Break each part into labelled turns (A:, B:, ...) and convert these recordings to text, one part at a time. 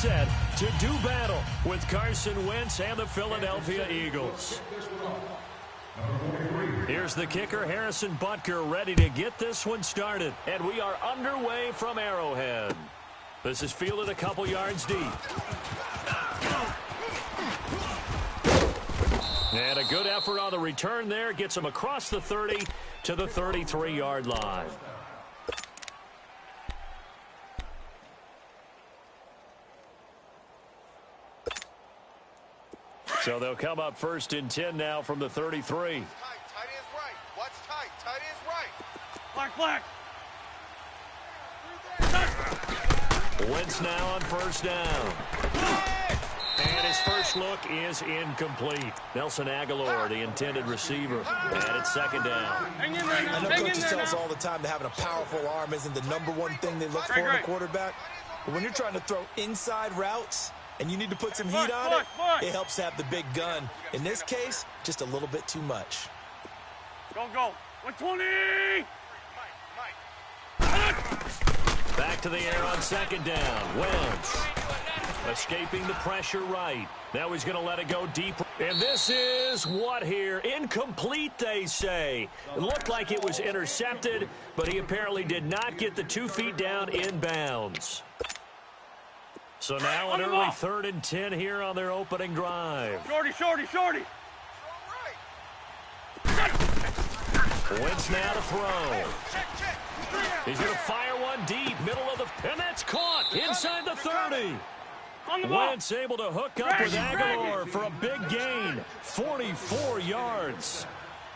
A: set to do battle with Carson Wentz and the Philadelphia Eagles. Here's the kicker, Harrison Butker, ready to get this one started. And we are underway from Arrowhead. This is fielded a couple yards deep. And a good effort on the return there. Gets him across the 30 to the 33-yard line. So they'll come up 1st and 10 now from the 33.
B: Tight is right. Watch tight. Tight is right.
C: Black.
A: Wentz now on 1st down. And his first look is incomplete. Nelson Aguilar, the intended receiver. And it's 2nd down.
D: I know coaches tell us all the time that having a powerful arm isn't the #1 thing they look for in a quarterback. But when you're trying to throw inside routes and you need to put some heat on it, it helps to have the big gun. In this case, just a little bit too much.
C: Go. 120!
A: Back to the air on 2nd down. Wentz escaping the pressure right. Now he's going to let it go deep. And this is what here? Incomplete, they say. It looked like it was intercepted, but he apparently did not get the 2 feet down in bounds. So now an early 3rd and 10 here on their opening drive.
C: Shorty.
A: Wentz now to throw. He's going to fire one deep, middle of the, and that's caught inside the 30. Wentz able to hook up with Aguilar for a big gain, 44 yards.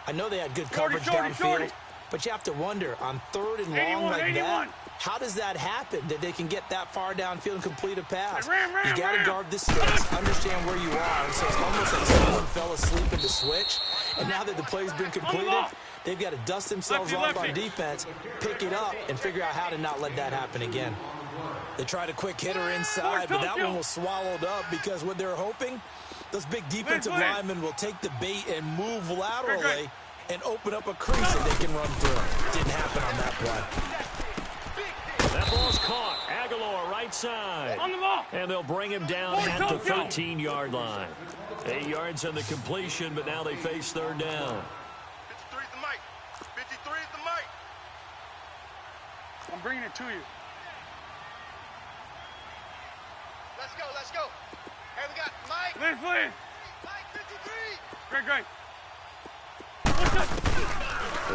D: I know they had good coverage downfield, but you have to wonder, on 3rd and long like that, how does that happen, that they can get that far downfield and complete a pass? You got to guard the sticks, understand where you are, and so it's almost like someone fell asleep in the switch, and now that the play's been completed, they've got to dust themselves off on defense, pick it up, and figure out how to not let that happen again. They tried a quick hitter inside, but that one was swallowed up because what they're hoping, those big defensive linemen will take the bait and move laterally and open up a crease that they can run through. Didn't happen on that play.
A: That ball's caught. Aguilar right side.
C: On the ball.
A: And they'll bring him down at the 13-yard line. 8 yards on the completion, but now they face 3rd down.
B: 53 is the mic. 53 is the mic.
C: I'm bringing it to you.
B: Let's go. Hey, we got Mike.
C: Please.
B: Mike, 53.
C: Great.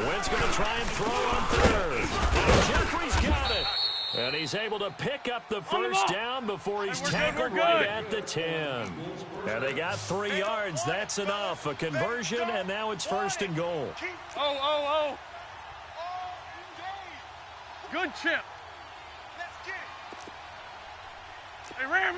A: Wentz going to try and throw on 3rd. And Jeffrey's got it. And he's able to pick up the 1st down before he's tackled right at the 10. And they got 3 yards. That's enough. A conversion, and now it's 1st and goal.
C: Oh. Good chip. Hey, ram.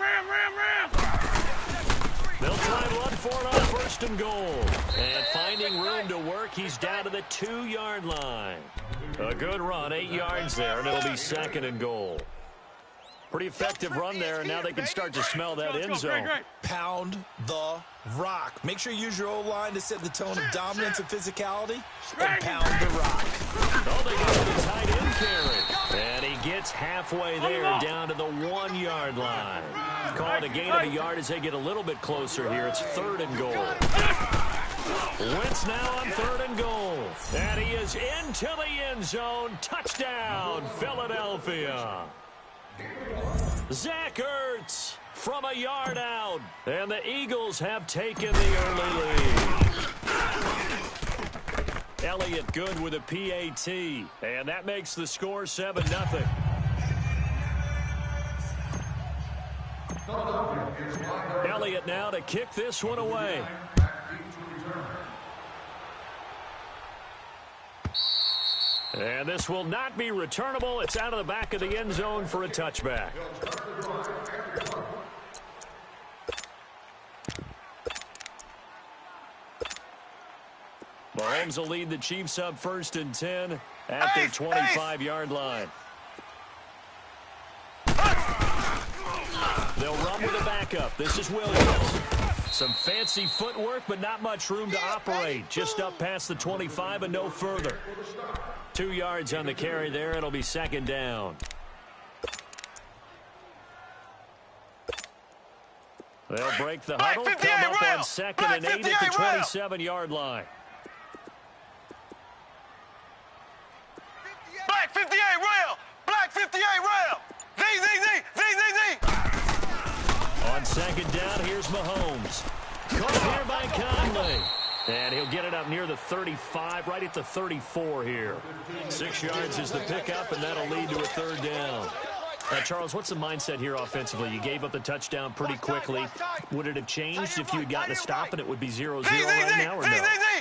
A: They'll try and run for it on 1st and goal. And finding room to work, he's down to the 2-yard line. A good run, 8 yards there, and it'll be 2nd and goal. Pretty effective run there, and now they can start to smell that end zone.
C: Great.
D: Pound the rock. Make sure you use your O-line to set the tone of dominance and physicality, and pound the rock.
A: Oh, they go with the tight end carry. And he gets halfway there, down to the 1-yard line. Call it a gain of a yard as they get a little bit closer here. It's 3rd and goal. Wentz now on 3rd and goal. And he is into the end zone. Touchdown, Philadelphia. Zach Ertz from a yard out. And the Eagles have taken the early lead. Elliott good with a PAT. And that makes the score 7-0. Elliott now to kick this one away. And this will not be returnable. It's out of the back of the end zone for a touchback. Mahomes will lead the Chiefs up 1st and 10 at their 25-yard line. They'll run with a backup. This is Williams. Some fancy footwork, but not much room to operate. Just up past the 25 and no further. 2 yards on the carry there. It'll be 2nd down. They'll break the huddle, come up on 2nd and 8 at the 27-yard line.
B: Black 58 rail! Black 58 rail! Z!
A: On 2nd down, here's Mahomes. Caught here by Conley. And he'll get it up near the 35, right at the 34 here. 6 yards is the pickup, and that'll lead to a 3rd down. Charles, what's the mindset here offensively? You gave up the touchdown pretty quickly. Would it have changed if you had gotten a stop and it would be 0-0 right now, or no?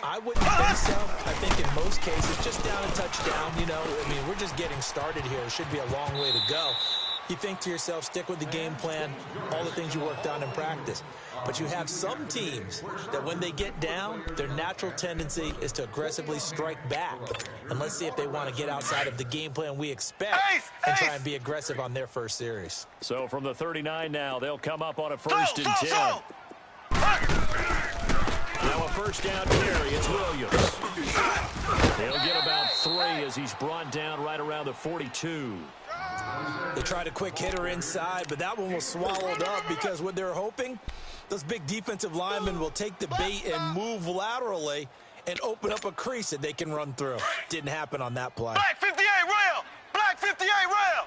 D: I wouldn't think so. I think in most cases, just down a touchdown, you know. I mean, we're just getting started here. It should be a long way to go. You think to yourself, stick with the game plan, all the things you worked on in practice. But you have some teams that when they get down, their natural tendency is to aggressively strike back. And let's see if they want to get outside of the game plan we expect and try and be aggressive on their first series.
A: So from the 39 now, they'll come up on a 1st and 10. Now a 1st down carry, it's Williams. He'll get about 3 as he's brought down right around the 42.
D: They tried a quick hitter inside, but that one was swallowed up because what they're hoping, those big defensive linemen will take the bait and move laterally and open up a crease that they can run through. Didn't happen on that play.
B: Black 58 rail! Black 58 rail!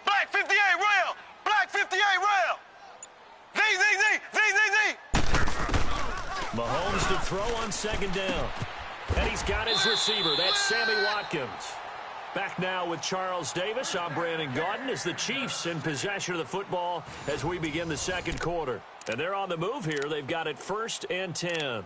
B: Black 58 rail! Black 58 rail! Z!
A: Mahomes to throw on 2nd down. And he's got his receiver. That's Sammy Watkins. Back now with Charles Davis. I'm Brandon Gaudin as the Chiefs in possession of the football as we begin the 2nd quarter. And they're on the move here. They've got it 1st and 10.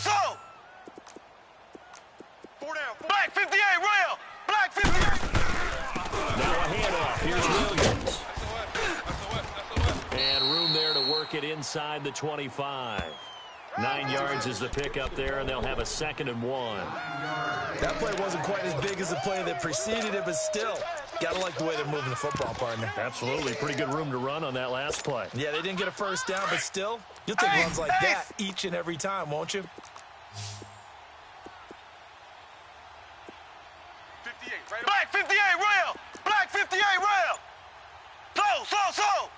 B: So! 4 down. Black 58 rail! Black 58!
A: Now a handoff. Here's Williams. And room there to work it inside the 25. 9 yards is the pickup there, and they'll have a 2nd and 1.
D: That play wasn't quite as big as the play that preceded it, but still, gotta like the way they're moving the football, partner.
A: Absolutely. Pretty good room to run on that last play.
D: Yeah, they didn't get a 1st down, but still, you'll take runs like that each and every time, won't you?
B: 58, right. Black 58 rail! Black 58 rail! So!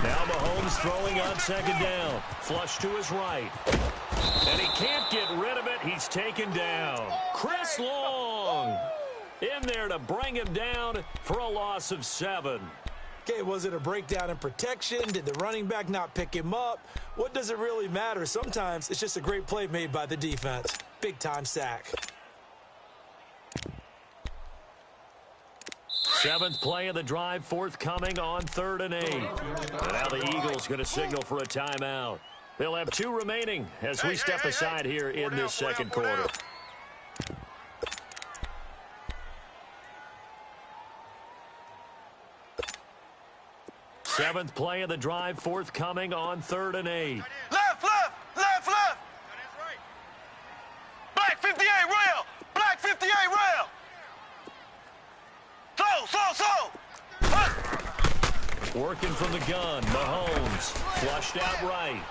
A: Now Mahomes throwing on 2nd down. Flush to his right. And he can't get rid of it. He's taken down. Chris Long in there to bring him down for a loss of 7.
D: Okay, was it a breakdown in protection? Did the running back not pick him up? What does it really matter? Sometimes it's just a great play made by the defense. Big-time sack.
A: 7th play of the drive, forthcoming on 3rd and 8. And now the Eagles going to signal for a timeout. They'll have 2 remaining as we step aside here in this 2nd quarter. Seventh play of the drive, forthcoming on 3rd and 8.
B: Left! Black 58 rail! Black 58 rail! So!
A: Working from the gun, Mahomes flushed out right.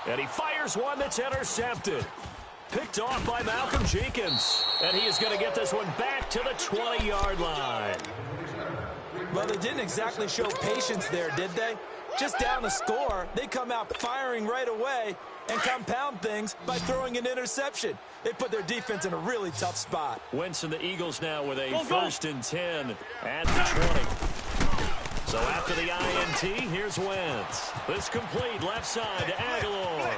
A: And he fires one that's intercepted. Picked off by Malcolm Jenkins. And he is going to get this one back to the 20-yard line.
D: Well, they didn't exactly show patience there, did they? Just down the score, they come out firing right away and compound things by throwing an interception. They put their defense in a really tough spot.
A: Wentz and the Eagles now with a 1st and 10 at the 20. So after the INT, here's Wentz. This complete left side to Aguilar.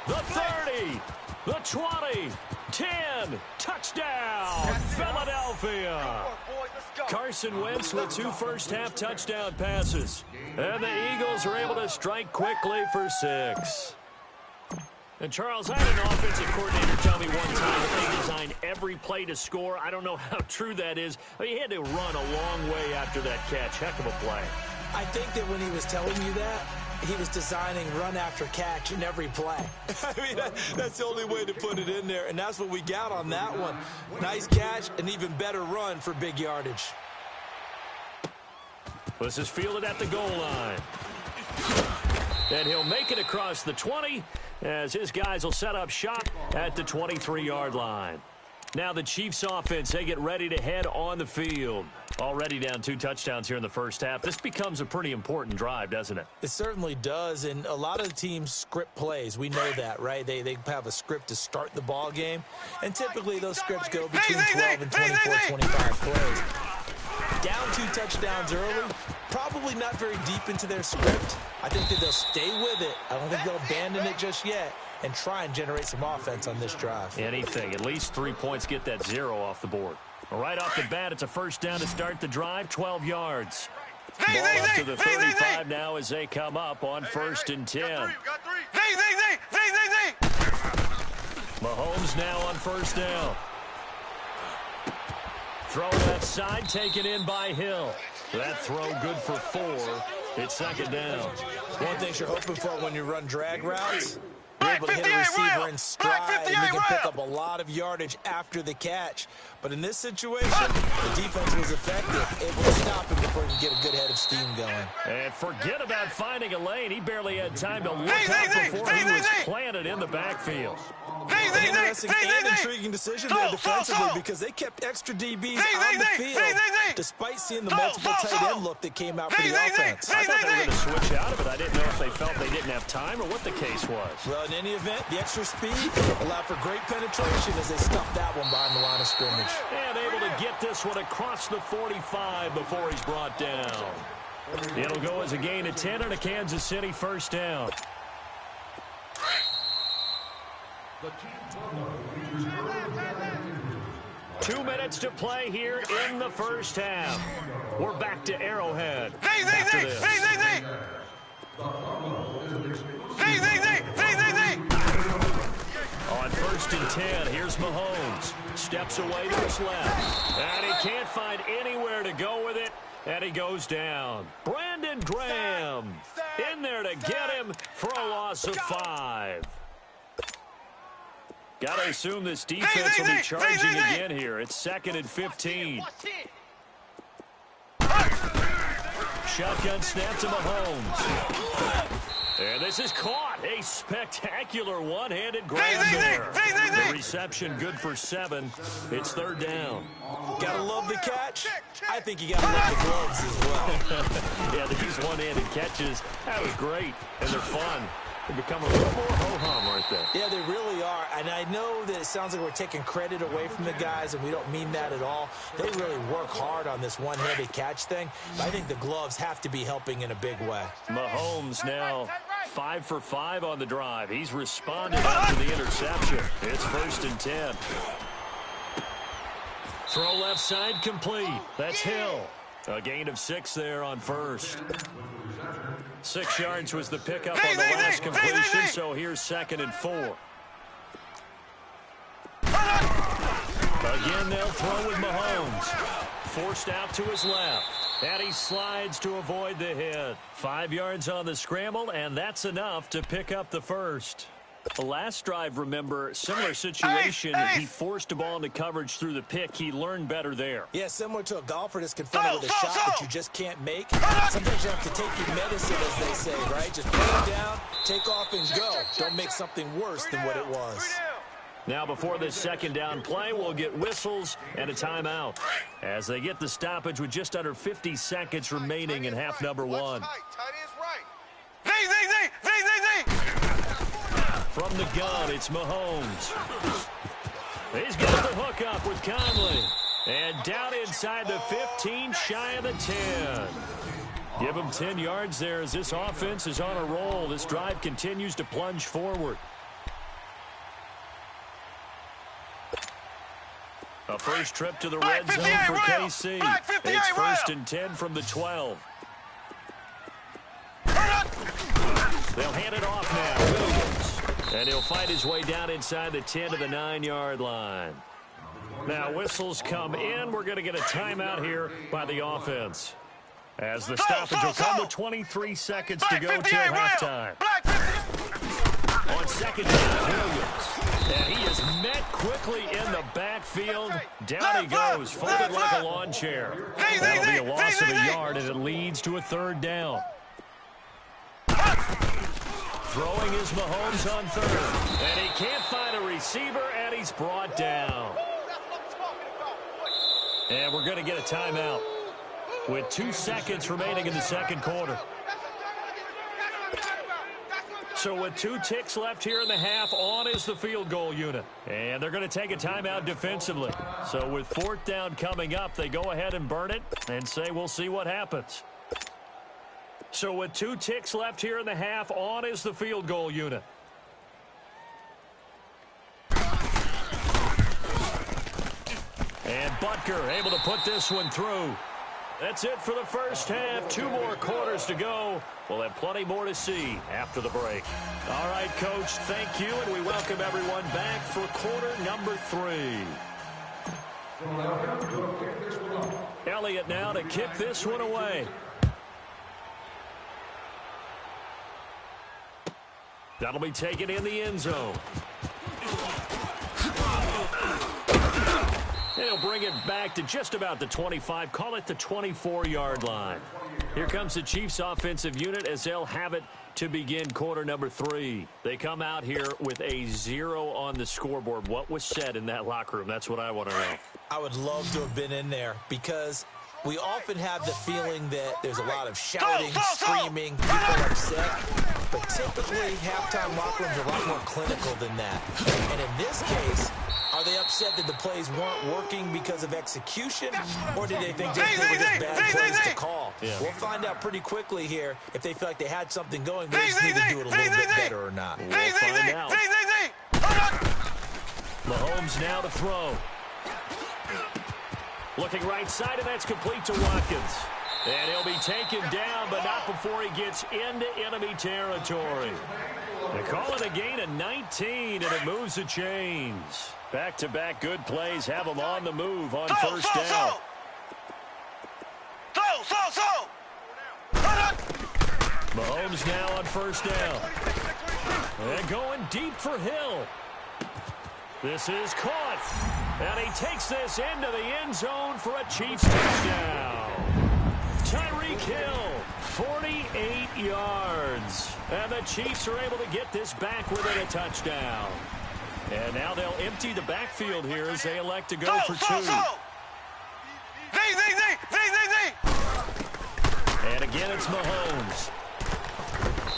A: The 30, the 20, 10, touchdown, Philadelphia. Carson Wentz with 2 first-half touchdown passes. And the Eagles are able to strike quickly for 6. And Charles, I had an offensive coordinator tell me one time that they design every play to score. I don't know how true that is. I mean, he had to run a long way after that catch. Heck of a play.
D: I think that when he was telling you that, he was designing run after catch in every play. I mean, that's the only way to put it in there, and that's what we got on that one. Nice catch, an even better run for big yardage.
A: This is fielded at the goal line. And he'll make it across the 20 as his guys will set up shop at the 23-yard line. Now the Chiefs offense, they get ready to head on the field. Already down 2 touchdowns here in the first half. This becomes a pretty important drive, doesn't it?
D: It certainly does, and a lot of the teams script plays. We know that, right? They have a script to start the ball game, and typically those scripts go between 12 and 24, 25 plays. Down 2 touchdowns early, probably not very deep into their script. I think that they'll stay with it. I don't think they'll abandon it just yet and try and generate some offense on this drive.
A: Anything. At least 3 points, get that 0 off the board. Right off the bat, it's a first down to start the drive, 12 yards. Ball up to the 35 now as they come up on 1st and 10. Mahomes now on 1st down. Throw left side, taken in by Hill. That throw good for 4. It's 2nd down.
D: One thing you're hoping for when you run drag routes, you're able to hit a receiver in stride, and you can pick up a lot of yardage after the catch. But in this situation, the defense was effective, able to stop him before he can get a good head of steam going.
A: And forget about finding a lane. He barely had time to look up before he was planted in the backfield.
D: An interesting and intriguing decision there defensively because they kept extra DBs on the field despite seeing the multiple tight end look that came out for the offense.
A: I thought they were going to switch out of it. I didn't know if they felt they didn't have time or what the case was.
D: Well, in any event, the extra speed allowed for great penetration as they stuffed that one behind the line of scrimmage.
A: And able to get this one across the 45 before he's brought down. It'll go as a gain of 10 and a Kansas City 1st down. 2 minutes to play here in the first half. We're back to Arrowhead. After this. On 1st and 10, here's Mahomes. Steps away to his left. And he can't find anywhere to go with it. And he goes down. Brandon Graham in there to get him for a loss of 5. Got to assume this defense will be charging again here. It's 2nd and 15. Shotgun snap to Mahomes. And this is caught. A spectacular one-handed grab there. The reception good for 7. It's 3rd down.
D: Gotta love the catch. I think you gotta love the gloves as well.
A: Yeah, these one-handed catches, that was great. And they're fun. They become a little more ho-hum right there.
D: Yeah, they really are. And I know that it sounds like we're taking credit away from the guys, and we don't mean that at all. They really work hard on this one-handed catch thing. But I think the gloves have to be helping in a big way.
A: Mahomes now 5 for 5 on the drive. He's responded after the interception. It's 1st and 10. Throw left side complete. That's Hill. A gain of 6 there on 1st. 6 yards was the pickup on the last completion, so here's 2nd and 4. Again, they'll throw with Mahomes. Forced out to his left. And he slides to avoid the hit. 5 yards on the scramble, and that's enough to pick up the 1st. The last drive, remember, similar situation. He forced a ball into coverage through the pick. He learned better there.
D: Yeah, similar to a golfer that's confronted with a shot that you just can't make. Sometimes you have to take your medicine, as they say, right? Just put it down, take off, and go. Don't make something worse than what it was.
A: Now, before this 2nd down play, we'll get whistles and a timeout as they get the stoppage with just under 50 seconds remaining in half number 1. From the gun, it's Mahomes. He's got the hook up with Conley. And down inside the 15, shy of the 10. Give him 10 yards there as this offense is on a roll. This drive continues to plunge forward. A first trip to the red zone for KC. It's 1st and 10 from the 12. They'll hand it off now. Williams. And he'll fight his way down inside the 10 to the 9-yard line. Now whistles come in. We're going to get a timeout here by the offense. As the stoppage will come with 23 seconds to go till halftime. On 2nd down, Williams. And he is met quickly in the backfield. backfield. Down he goes, folded like a lawn chair. That'll be a loss of a yard, and it leads to a third down. Throwing is Mahomes on third. And he can't find a receiver, and he's brought down. And we're going to get a timeout with 2 seconds remaining in the second quarter. So with 2 ticks left here in the half, on is the field goal unit. And they're going to take a timeout defensively. So with 4th down coming up, they go ahead and burn it and say we'll see what happens. So with 2 ticks left here in the half, on is the field goal unit. And Butker able to put this one through. That's it for the first half. 2 more quarters to go. We'll have plenty more to see after the break. All right, Coach, thank you, and we welcome everyone back for quarter number 3. Elliott now to kick this one away. That'll be taken in the end zone. He'll bring it back to just about the 25, call it the 24-yard line. Here comes the Chiefs offensive unit as they'll have it to begin quarter number 3. They come out here with a 0 on the scoreboard. What was said in that locker room? That's what I want to know.
D: I would love to have been in there because we often have the feeling that there's a lot of shouting, screaming, people upset. But typically, halftime locker rooms are a lot more clinical than that. And in this case, are they upset that the plays weren't working because of execution, or did they think they were just bad plays to call?
A: Yeah.
D: We'll find out pretty quickly here if they feel like they had something going, but they just need to do it a little bit better or not.
A: We'll find out. Mahomes now to throw. Looking right side, and that's complete to Watkins. And he'll be taken down, but not before he gets into enemy territory. They call it a gain of 19, and it moves the chains. Back-to-back good plays have them on the move on first down. Mahomes now on first down. And going deep for Hill. This is caught. And he takes this into the end zone for a Chiefs touchdown. Tyreek Hill, 48 yards. And the Chiefs are able to get this back within a touchdown. And now they'll empty the backfield here as they elect to go for 2. And again, it's Mahomes.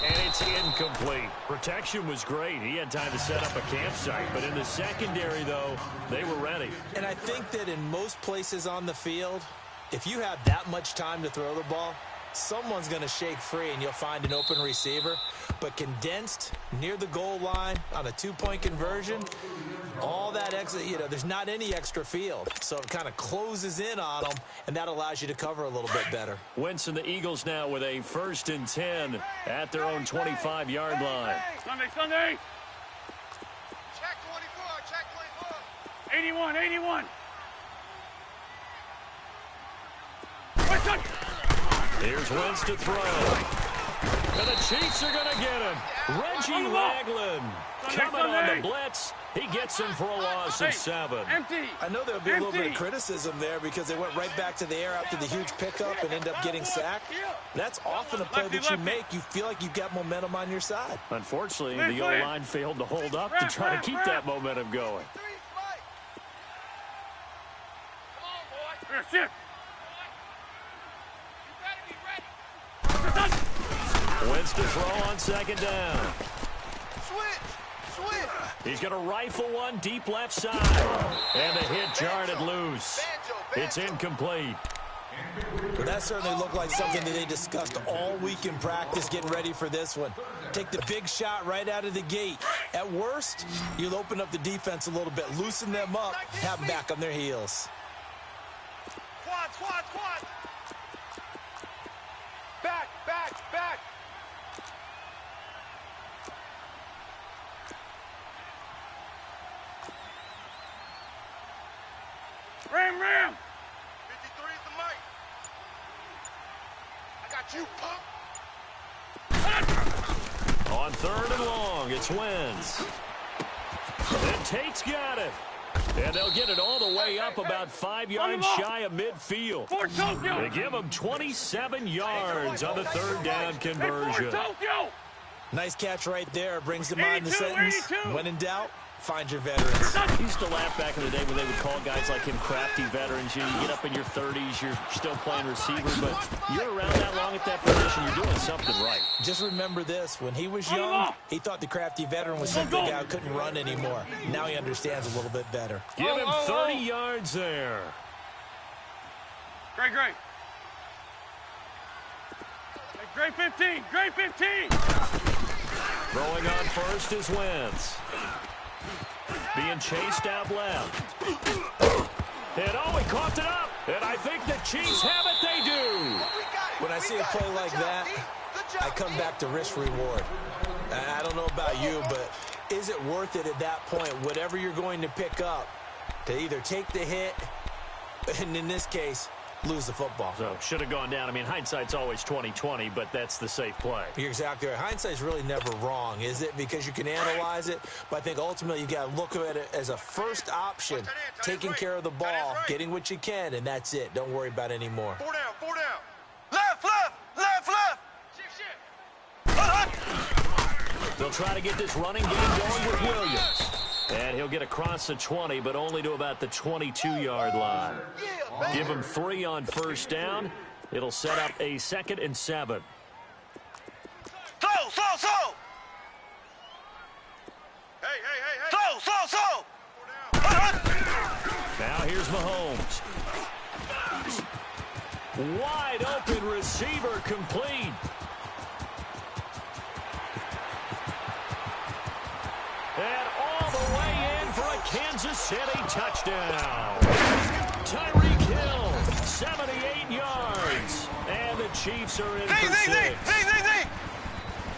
A: And it's incomplete. Protection was great. He had time to set up a campsite. But in the secondary, though, they were ready.
D: And I think that in most places on the field, if you have that much time to throw the ball, someone's going to shake free and you'll find an open receiver. But condensed near the goal line on a 2-point conversion, all that extra, there's not any extra field. So it kind of closes in on them, and that allows you to cover a little bit better.
A: Wentz and the Eagles now with a 1st and 10 at their own 25-yard line.
C: Sunday.
B: Check 24, check 24.
C: 81.
A: Here's Wentz to throw. And the Chiefs are going to get him. Reggie Ragland coming on the blitz. He gets him for a loss of 7.
C: Empty.
D: I know there'll be a little bit of criticism there because they went right back to the air after the huge pickup and end up getting sacked. That's often a play that you make. You feel like you've got momentum on your side.
A: Unfortunately, the O-line failed to hold up to try to keep that momentum going.
C: Sit.
A: Wentz to throw on 2nd down.
B: Switch.
A: He's going to rifle one deep left side. And the hit jarred it loose. It's incomplete.
D: Well, that certainly looked like something that they discussed all week in practice getting ready for this one. Take the big shot right out of the gate. At worst, you'll open up the defense a little bit, loosen them up, have them back on their heels.
B: Quad. Back.
C: Ram.
B: 53 is the mic. I got you, punk.
A: On 3rd and long, it's Wentz. And Tate's got it. And they'll get it all the way up about 5 yards shy of midfield. They give them 27 yards on the third down conversion.
D: Nice catch right there. Brings to mind the sentence, when in doubt, find your veterans.
A: I used to laugh back in the day when they would call guys like him crafty veterans. You get up in your 30s, you're still playing receiver, but you're around that long at that position, you're doing something right.
D: Just remember this. When he was young, he thought the crafty veteran was simply a guy who couldn't run anymore. Now he understands a little bit better.
A: Give him 30 yards there.
C: Great. Great 15. Great 15.
A: Throwing on first is Wentz. Being chased out left. And he coughed it up. And I think the Chiefs have it. They do.
D: When I see a play like that, I come back to risk reward. I don't know about you, but is it worth it at that point, whatever you're going to pick up, to either take the hit, and in this case, lose the football?
A: So, should have gone down. I mean, hindsight's always 20/20, but that's the safe play.
D: You're exactly right. Hindsight's really never wrong, is it? Because you can analyze it, but I think ultimately you got to look at it as a first option, taking care of the ball, getting what you can, and that's it. Don't worry about it anymore.
B: 4 down. Left.
A: They'll try to get this running game going with Williams. And he'll get across the 20, but only to about the 22-yard line. Give him 3 on first down. It'll set up a 2nd and 7.
B: Slow. Hey. Slow.
A: Now here's Mahomes. Wide open receiver complete. And all the way in for a Kansas City touchdown. Tyreek Hill, 78 yards. And the Chiefs are in for 6.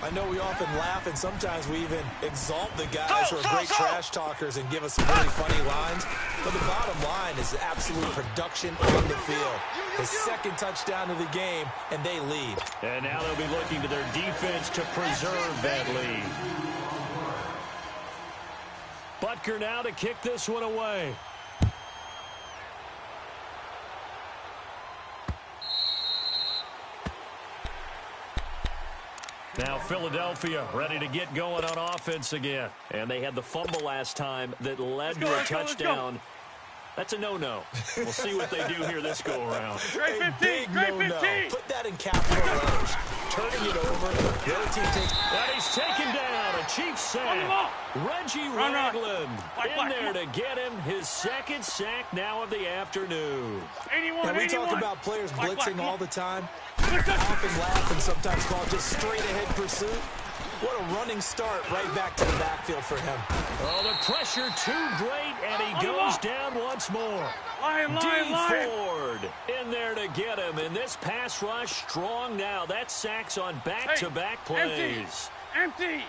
D: I know we often laugh, and sometimes we even exalt the guys who are great trash talkers and give us some really funny lines. But the bottom line is absolute production on the field. His 2nd touchdown of the game, and they lead.
A: And now they'll be looking to their defense to preserve that lead. Butker now to kick this one away. Now Philadelphia ready to get going on offense again. And they had the fumble last time that led to a touchdown. That's a no-no. We'll see what they do here this go-around.
C: Great 15. Great 15.
D: Put that in capital letters. Turning it over. The other team takes...
A: And he's taken down. A Chiefs sack. Reggie Ragland in there to get him his 2nd sack now of the afternoon.
C: 81.
D: And we talk about players blitzing all the time. I often laugh and sometimes call it just straight-ahead pursuit. What a running start right back to the backfield for him.
A: Oh, the pressure too great, and he goes down once more.
C: Lion.
A: Ford in there to get him, and this pass rush strong now. That sacks on back-to-back plays.
C: Empty.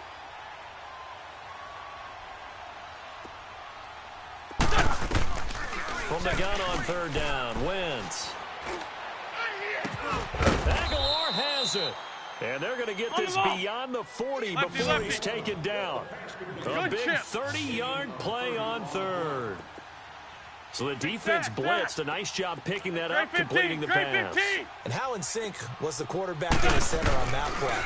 A: From the gun on 3rd down, Wentz. Aguilar has it. And they're going to get this beyond the 40 before he's taken down. A big 30-yard play on 3rd. So the defense blitzed. A nice job picking that up, completing the pass.
D: And how in sync was the quarterback in the center on that play?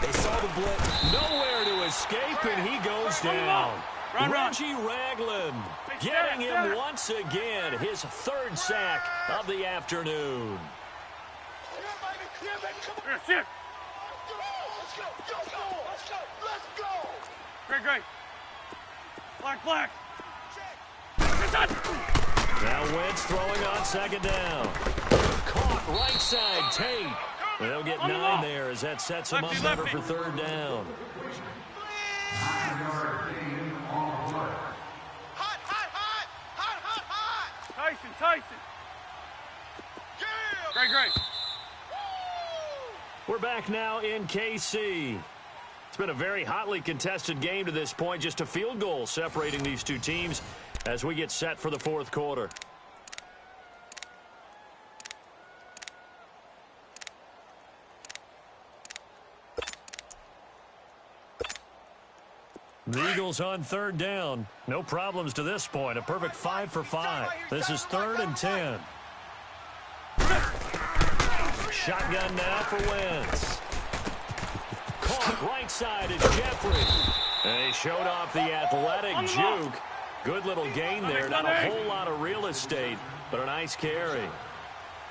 D: They saw the blitz.
A: Nowhere to escape, and he goes down. Reggie Ragland getting him once again, his 3rd sack of the afternoon.
C: Great. Black.
A: Now Wentz throwing on 2nd down. Caught right side, Tate. They'll get 9 there as that sets him up better for 3rd down.
C: Hot. Tyson. Great.
A: We're back now in KC. It's been a very hotly contested game to this point. Just a field goal separating these two teams as we get set for the 4th quarter. The Eagles on third down. No problems to this point. A perfect 5 for 5. This is 3rd and 10. Shotgun now for Wentz. Caught right side is Jeffrey. And he showed off the athletic juke. Good little gain there. Not a whole lot of real estate, but a nice carry.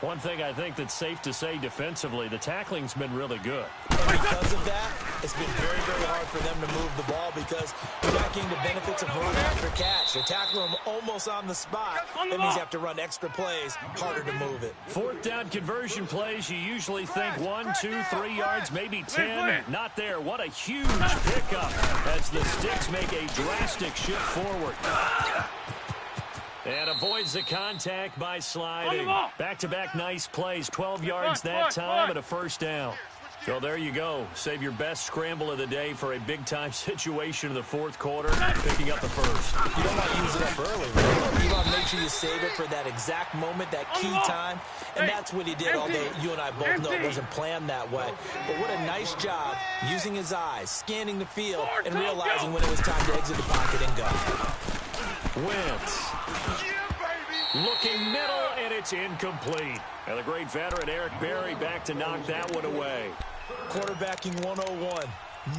A: One thing I think that's safe to say defensively, the tackling's been really good.
D: And because of that, it's been very, very hard for them to move the ball because you're not getting the benefits of run after catch. They're tackling them almost on the spot. That means you have to run extra plays, harder to move it.
A: 4th down conversion plays, you usually think 1, 2, 3 yards, maybe 10. Not there. What a huge pickup as the Sticks make a drastic shift forward. And avoids the contact by sliding. Back-to-back nice plays. 12 yards that time and a 1st down. So there you go. Save your best scramble of the day for a big-time situation in the 4th quarter, picking up the 1st.
D: You don't want to use it up early, right? You want to make sure you save it for that exact moment, that key time. And that's what he did, although you and I both know it wasn't planned that way. But what a nice job using his eyes, scanning the field, and realizing when it was time to exit the pocket and go.
A: Wentz. Looking middle, and it's incomplete. And the great veteran Eric Berry back to knock that one away.
D: Quarterbacking 101.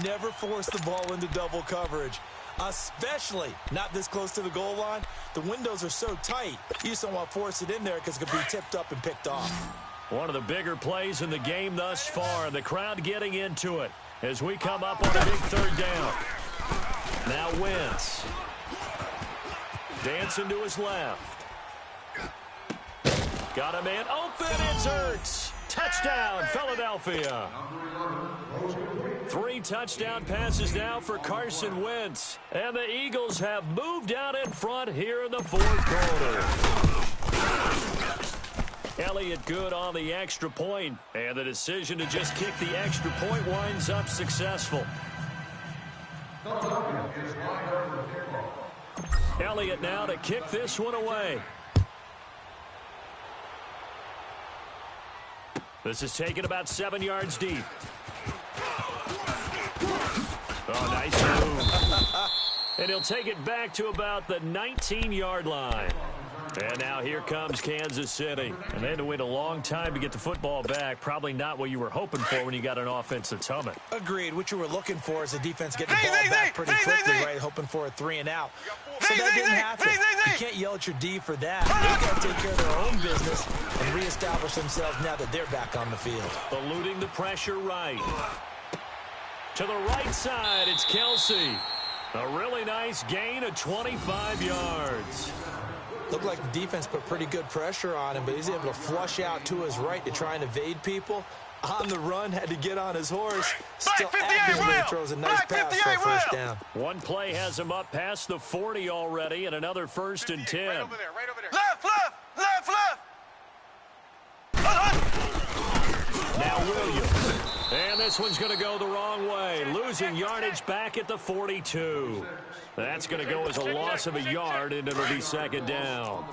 D: Never force the ball into double coverage, especially not this close to the goal line. The windows are so tight, you just don't want to force it in there because it could be tipped up and picked off.
A: One of the bigger plays in the game thus far. The crowd getting into it as we come up on a big 3rd down. Now Wentz. Dancing to his left. Got a man open. It's Ertz. Touchdown, Philadelphia. 3 touchdown passes now for Carson Wentz. And the Eagles have moved out in front here in the 4th quarter. Elliott good on the extra point. And the decision to just kick the extra point winds up successful. Elliott now to kick this one away. This is taken about 7 yards deep. Oh, nice move. And he'll take it back to about the 19-yard line. And now here comes Kansas City. And they had to wait a long time to get the football back. Probably not what you were hoping for when you got an offensive summit.
D: Agreed. What you were looking for is the defense getting the ball back pretty quickly, right? Hoping for a 3 and out. So that didn't happen. You can't yell at your D for that. They've got to take care of their own business and reestablish themselves now that they're back on the field.
A: Eluding the pressure right. To the right side, it's Kelsey. A really nice gain of 25 yards.
D: Looked like the defense put pretty good pressure on him, but he's able to flush out to his right to try and evade people. On the run, had to get on his horse. Still accurately throws a nice pass for a 1st down.
A: One play has him up past the 40 already, and another 1st and 10.
B: Right over there, right over there. Left, left.
A: Now Williams. And this one's going to go the wrong way. Losing yardage back at the 42. That's going to go as a loss of a yard, and it'll be 2nd down.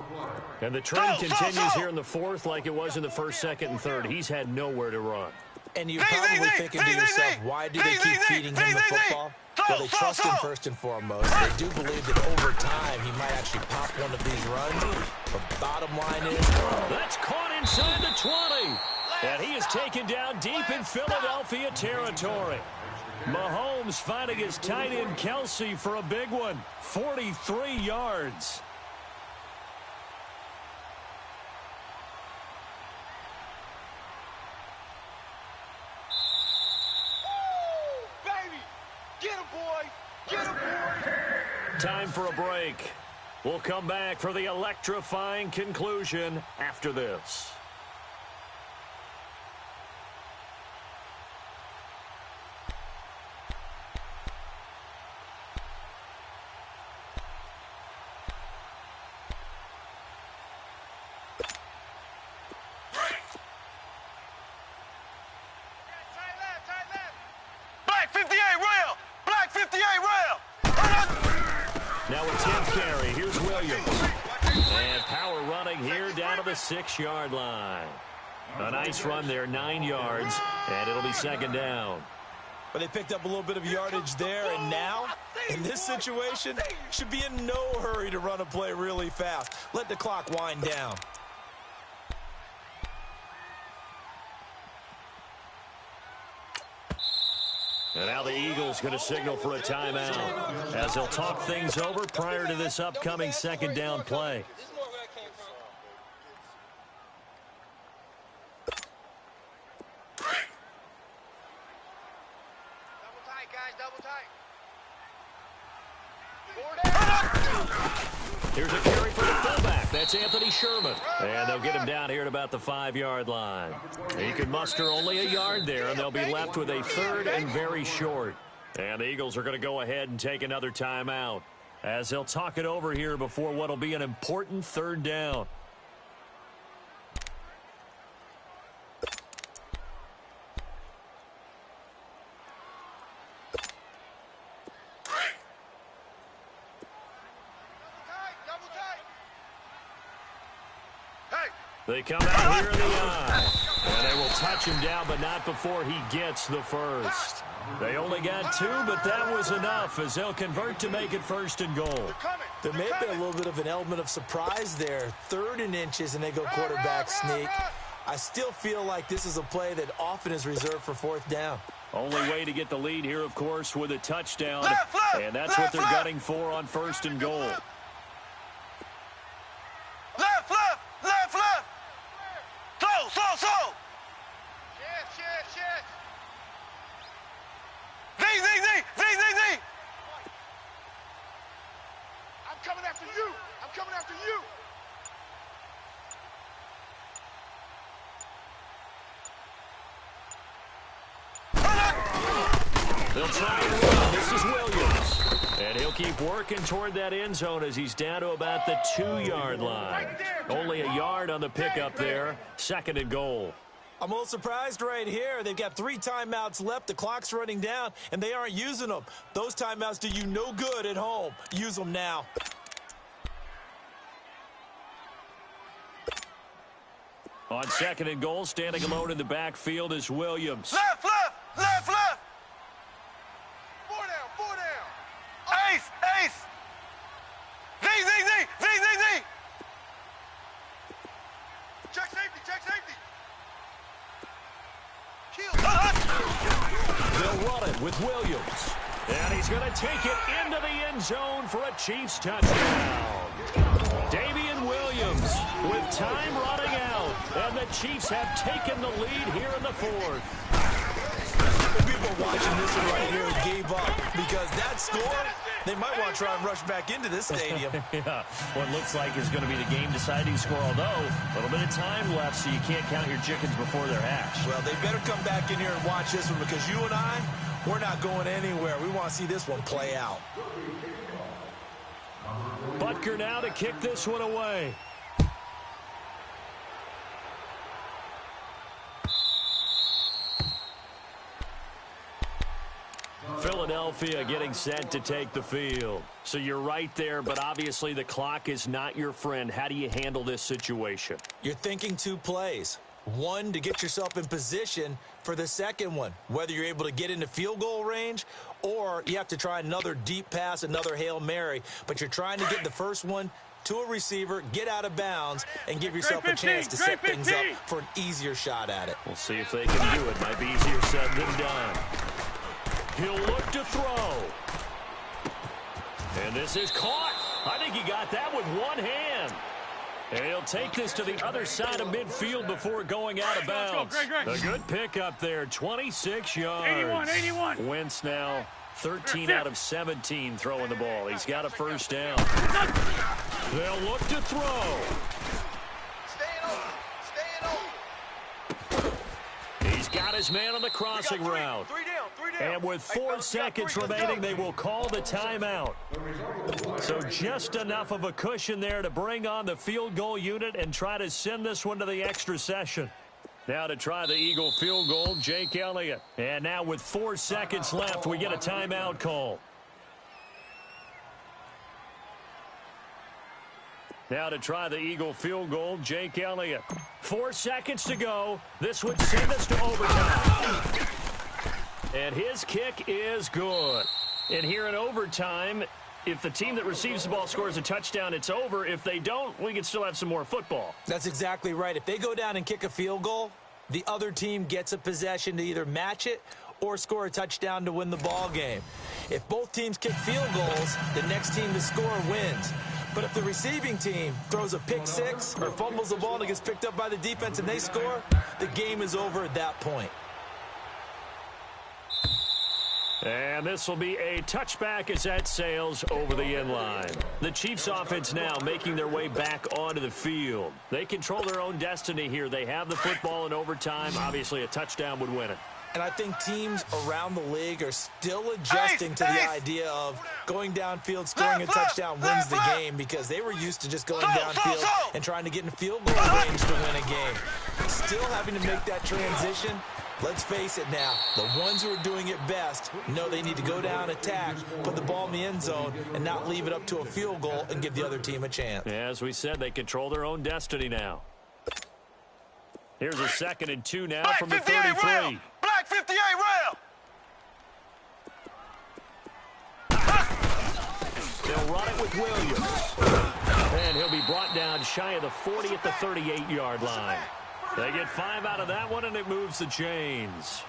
A: And the trend continues here in the 4th like it was in the 1st, 2nd, and 3rd. He's had nowhere to run.
D: And you're probably thinking to yourself, why do they keep feeding him the football? Well, they trust him first and foremost. They do believe that over time he might actually pop one of these runs. The bottom line is...
A: That's caught inside the 20. And he is taken down deep in Philadelphia territory. Mahomes finding his tight end Kelsey for a big one. 43 yards.
B: Baby, get him, boy. Get him, boy.
A: Time for a break. We'll come back for the electrifying conclusion after this.
B: Black 58 rail. Black 58 rail.
A: Now a 10th carry. Here's Williams. And power running here down to the 6-yard line. A nice run there, 9 yards, and it'll be 2nd down.
D: But they picked up a little bit of yardage there, and now, in this situation, should be in no hurry to run a play really fast. Let the clock wind down.
A: And now the Eagles going to signal for a timeout as they'll talk things over prior to this upcoming second down play. Here's a carry for the fullback. That's Anthony Sherman. And they'll get him down here at about the 5-yard line. He can muster only a yard there, and they'll be left with a third and very short. And the Eagles are going to go ahead and take another timeout as they'll talk it over here before what will be an important third down. They come out here in the eye, and they will touch him down, but not before he gets the first. They only got 2, but that was enough as they'll convert to make it 1st and goal.
D: There may have been a little bit of an element of surprise there. 3rd and inches, and they go quarterback sneak. I still feel like this is a play that often is reserved for 4th down.
A: Only way to get the lead here, of course, with a touchdown, and that's what they're gunning for on 1st and goal.
B: Left. So. Shit. Z. I'm coming after you.
A: They'll try and run. This is Williams. And he'll keep working toward that end zone as he's down to about the 2-yard line. Only a yard on the pickup there. 2nd and goal.
D: I'm a little surprised right here. They've got 3 timeouts left. The clock's running down, and they aren't using them. Those timeouts do you no good at home. Use them now.
A: On 2nd and goal, standing alone in the backfield is Williams.
B: Left. 4 down. Ace. Z. Check safety.
A: They'll run it with Williams. And he's going to take it into the end zone for a Chiefs touchdown. Damian Williams with time running out. And the Chiefs have taken the lead here in the 4th.
D: People watching this one right here gave up because that score, they might want to try and rush back into this stadium.
A: Yeah, what looks like is going to be the game-deciding score, although a little bit of time left, so you can't count your chickens before they're hatched.
D: Well, they better come back in here and watch this one because you and I, we're not going anywhere. We want to see this one play out.
A: Butker now to kick this one away. Philadelphia getting set to take the field. So you're right there, but obviously the clock is not your friend. How do you handle this situation?
D: You're thinking 2 plays. One, to get yourself in position for the second one, whether you're able to get into field goal range or you have to try another deep pass, another Hail Mary. But you're trying to get the first one to a receiver, get out of bounds, and give yourself a chance to set things up for an easier shot at it.
A: We'll see if they can do it. Might be easier said than done. He'll look to throw. And this is caught. I think he got that with one hand. And he'll take this to the other side of midfield before going out of bounds. A good pickup there, 26 yards.
C: 81.
A: Wentz now 13 out of 17 throwing the ball. He's got a first down. They'll look to throw. He's got his man on the crossing route. And with 4 seconds remaining, they will call the timeout. So just enough of a cushion there to bring on the field goal unit and try to send this one to the extra session. Now to try the Eagle field goal, Jake Elliott. And now with 4 seconds left, we get a timeout call. Now to try the Eagle field goal, Jake Elliott. 4 seconds to go. This would send us to overtime. And his kick is good. And here in overtime, if the team that receives the ball scores a touchdown, it's over. If they don't, we can still have some more football.
D: That's exactly right. If they go down and kick a field goal, the other team gets a possession to either match it or score a touchdown to win the ball game. If both teams kick field goals, the next team to score wins. But if the receiving team throws a pick six or fumbles the ball and it gets picked up by the defense and they score, the game is over at that point.
A: And this will be a touchback as that sails over the end line. The Chiefs offense now making their way back onto the field. They control their own destiny here. They have the football in overtime. Obviously, a touchdown would win it.
D: And I think teams around the league are still adjusting to the idea of going downfield, scoring a touchdown wins the game, because they were used to just going downfield and trying to get in field goal range to win a game. Still having to make that transition. Let's face it now, the ones who are doing it best know they need to go down, attack, put the ball in the end zone, and not leave it up to a field goal and give the other team a chance.
A: As we said, they control their own destiny now. Here's a 2nd and 2 now
B: Black
A: from the
B: 58
A: 33.
B: rail. Black 58 rail.
A: They'll run it with Williams. And he'll be brought down shy of the 40 at the 38-yard line. They get 5 out of that one, and it moves the chains.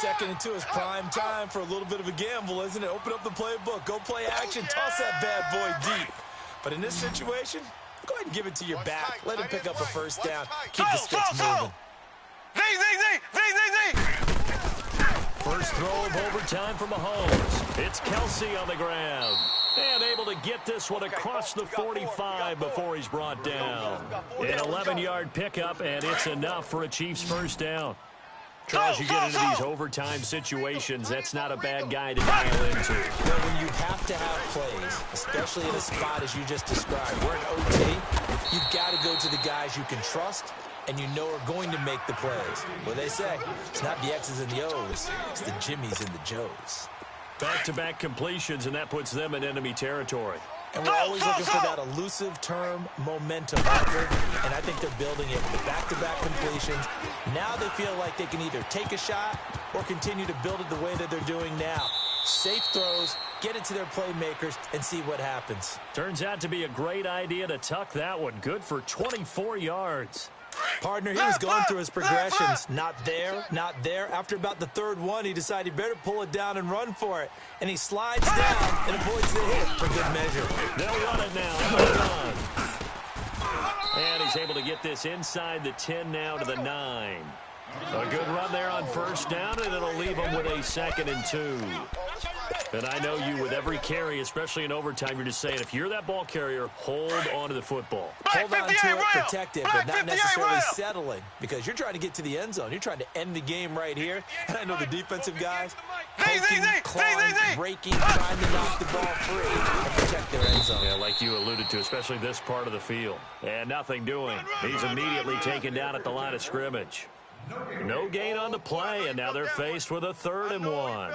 D: 2nd and 2 is prime time for a little bit of a gamble, isn't it? Open up the playbook, go play action, toss that bad boy deep. But in this situation, go ahead and give it to your back. Let him pick up a first down. Keep the sticks moving.
A: First throw of overtime for Mahomes. It's Kelsey on the ground. And able to get this one across the 45 before he's brought down. An 11-yard pickup, and it's enough for a Chiefs first down. Charles, you get into these overtime situations, that's not a bad guy to dial into.
D: Well, when you have to have plays, especially in a spot as you just described, we're in OT, you've got to go to the guys you can trust and you know are going to make the plays. What they say, it's not the X's and the O's, it's the Jimmies and the Joes.
A: Back-to-back completions, and that puts them in enemy territory.
D: And we're always looking for that elusive term, momentum, Harvard, and I think they're building it with the back-to-back completions. Now they feel like they can either take a shot or continue to build it the way that they're doing now. Safe throws, get it to their playmakers, and see what happens.
A: Turns out to be a great idea to tuck that one. Good for 24 yards.
D: Partner, he was going through his progressions. Not there, not there. After about the third one, he decided he better pull it down and run for it. And he slides down and avoids the hit for good measure.
A: They'll run it now. They'll run. And he's able to get this inside the 10 now to the 9. A good run there on first down, and it'll leave him with a 2nd and 2. And I know you, with every carry, especially in overtime, you're just saying, if you're that ball carrier, hold on to the football.
D: Hold on to it, protect it, but not necessarily settling, because you're trying to get to the end zone. You're trying to end the game right here. And I know the defensive guys, poking, clawing, breaking, trying to knock the ball free and protect their end zone.
A: Yeah, like you alluded to, especially this part of the field. And nothing doing. He's immediately taken down at the line of scrimmage. No gain on the play, and now they're faced with a 3rd and 1.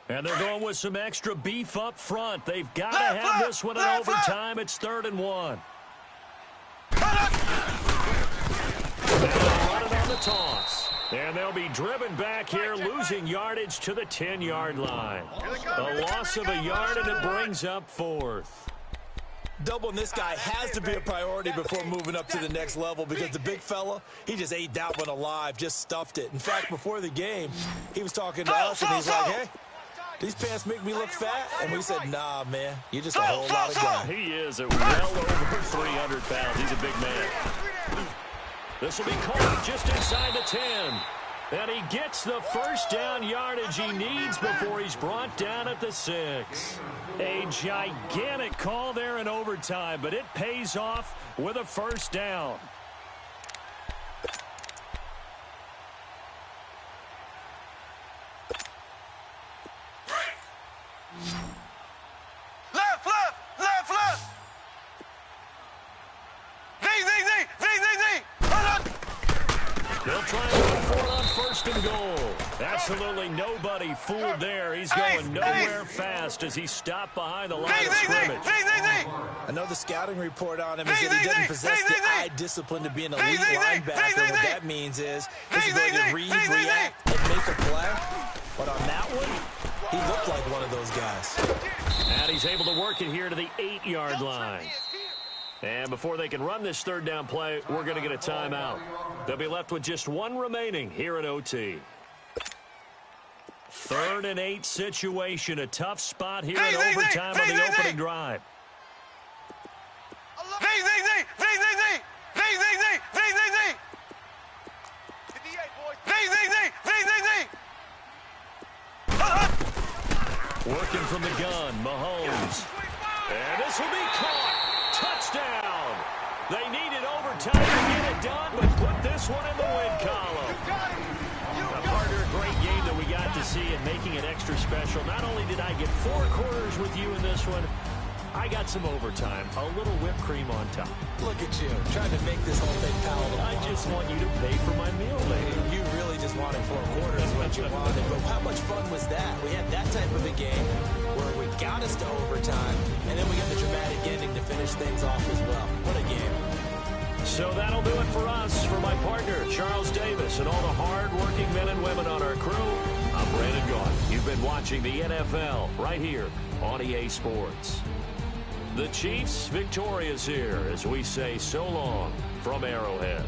A: And they're going with some extra beef up front. They've got to have this one in overtime. It's 3rd and 1. And they'll run it on the toss. And they'll be driven back here, losing yardage to the 10-yard line. A loss of a yard, and it brings up 4th.
D: Doubling this guy has to be a priority before moving up to the next level, because the big fella, he just ate that one alive, just stuffed it. In fact, before the game, he was talking to us, and he's like, hey, these pants make me look fat. And we said, nah, man, you're just a whole lot of guy.
A: He is at well over 300 pounds. He's a big man. This will be called just inside the 10. And he gets the first down yardage he needs before he's brought down at the 6. A gigantic call there in overtime, but it pays off with a first down.
B: Left.
A: They'll try and go for it on 1st and goal. Absolutely nobody fooled there. He's going nowhere fast as he stopped behind the line of scrimmage.
D: I know the scouting report on him is that he doesn't possess the eye discipline to be an elite linebacker. What that means is his ability to read, react, and make a play. But on that one, he looked like one of those guys.
A: And he's able to work it here to the 8-yard line. And before they can run this third down play, we're going to get a timeout. They'll be left with just one remaining here at OT. 3rd and 8 situation. A tough spot here in overtime on the opening drive. Working from the gun, Mahomes. And this will be caught. Touchdown. They needed overtime to get it done, but put this one in the win column. A partner, a great game that we got to see and making it extra special. Not only did I get 4 quarters with you in this one, I got some overtime, a little whipped cream on top.
D: Look at you, trying to make this whole thing palatable.
A: I just want you to pay for my meal later.
D: You really just wanted 4 quarters what you wanted, but how much fun was that? We had that type of a game where we got us to overtime, and then we got the dramatic ending to finish things off as well. What a game.
A: So that'll do it for us. For my partner, Charles Davis, and all the hard-working men and women on our crew, I'm Brandon Gaudin. You've been watching the NFL right here on EA Sports. The Chiefs victorious here as we say so long from Arrowhead.